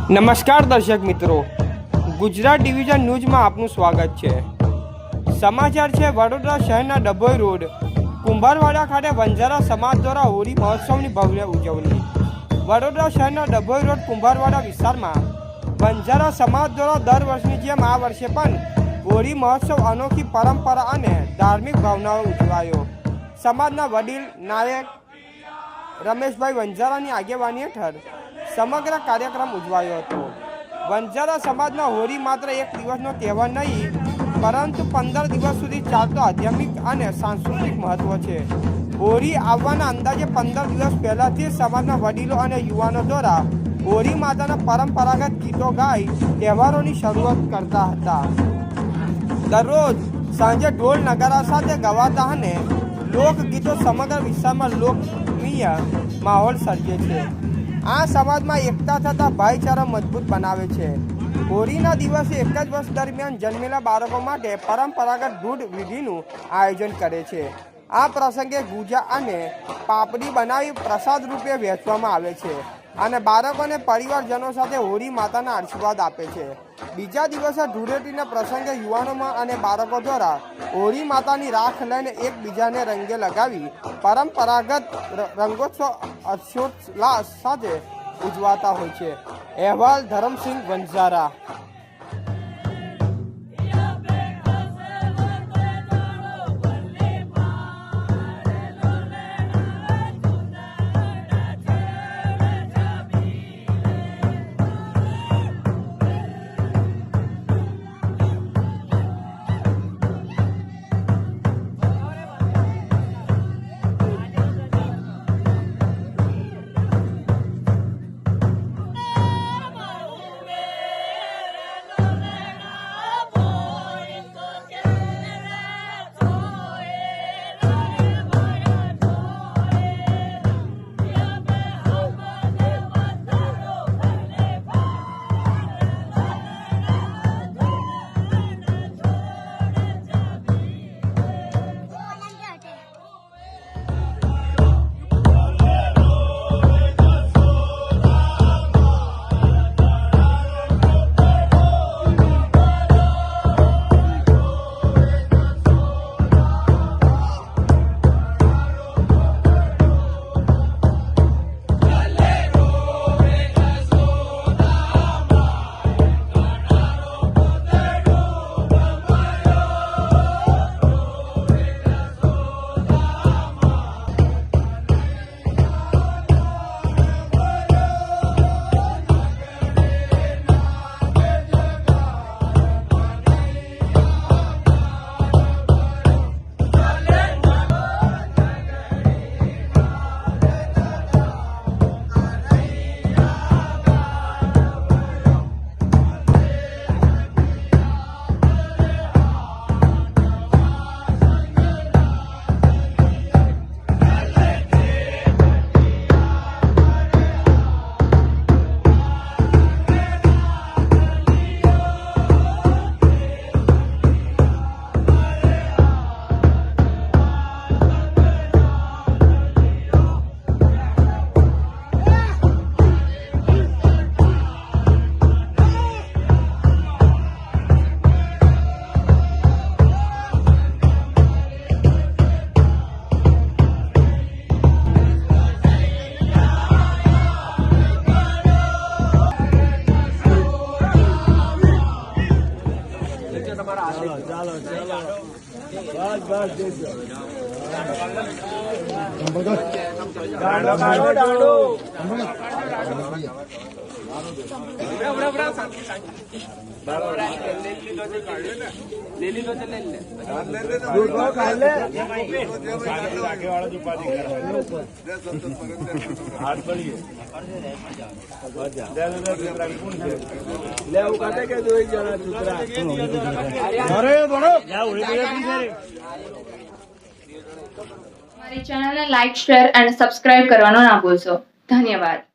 નમસ્કાર દર્શક મિત્રો, ગુજરાત ડિવિઝન ન્યૂઝમાં આપનું સ્વાગત છે। સમાચાર છે વડોદરા શહેરના ડભોઈ રોડ કુંભારવાડા ખાતે બંજારા સમાજ દ્વારા હોળી મહોત્સવની ભવ્ય ઉજવણી। વડોદરા શહેરના ડભોઈ રોડ કુંભારવાડા વિસ્તારમાં બંજારા સમાજ દ્વારા દર વર્ષની જેમ આ વર્ષે પણ હોળી મહોત્સવ અનોખી પરંપરા અને ધાર્મિક ભાવનાઓ ઉજવાયો। સમાજના વડીલ નાયક રમેશભાઈ વંજારાની આગેવાની હેઠળ સમગ્ર કાર્યક્રમ ઉજવાયો હતો। વંજારા સમાજના હોળી માત્ર એક દિવસનો તહેવાર નહીં, પરંતુ 15 દિવસ સુધી ચાલતો આધ્યાત્મિક અને સાંસ્કૃતિક મહત્વ છે। હોળી આવવાના અંદાજે 15 દિવસ પહેલાથી સમાજના વડીલો અને યુવાનો દ્વારા હોળી માતાના પરંપરાગત ગીતો ગાઈ તહેવારોની શરૂઆત કરતા હતા। દરરોજ સાંજે ઢોલ નગારા સાથે ગવાતા અને લોકગીતો સમગ્ર વિસ્તારમાં લોકપ્રિય માહોલ સર્જે છે। આ સમાજમાં એકતા થતા ભાઈચારો મજબૂત બનાવે છે। હોળીના દિવસે એક જ વર્ષ દરમિયાન જન્મેલા બાળકો માટે પરંપરાગત દૂધ વિધિનું આયોજન કરે છે। આ પ્રસંગે ગુજા અને પાપડી બનાવી પ્રસાદ રૂપે વહેંચવામાં આવે છે અને બાળકોને પરિવારજનો સાથે હોળી માતાના આશીર્વાદ આપે છે। બીજા દિવસે ધૂળેટીના પ્રસંગે યુવાનોમાં અને બાળકો દ્વારા હોળી માતાની રાખ લઈને એકબીજાને રંગે લગાવી પરંપરાગત રંગોત્સવ હર્ષોલ્લાસ સાથે ઉજવાતા હોય છે। અહેવાલ ધરમસિંહ વંજારા। हमारी चैनल ने लाइक शेयर एंड सब्सक्राइब करवाना ना भूलशो। धन्यवाद।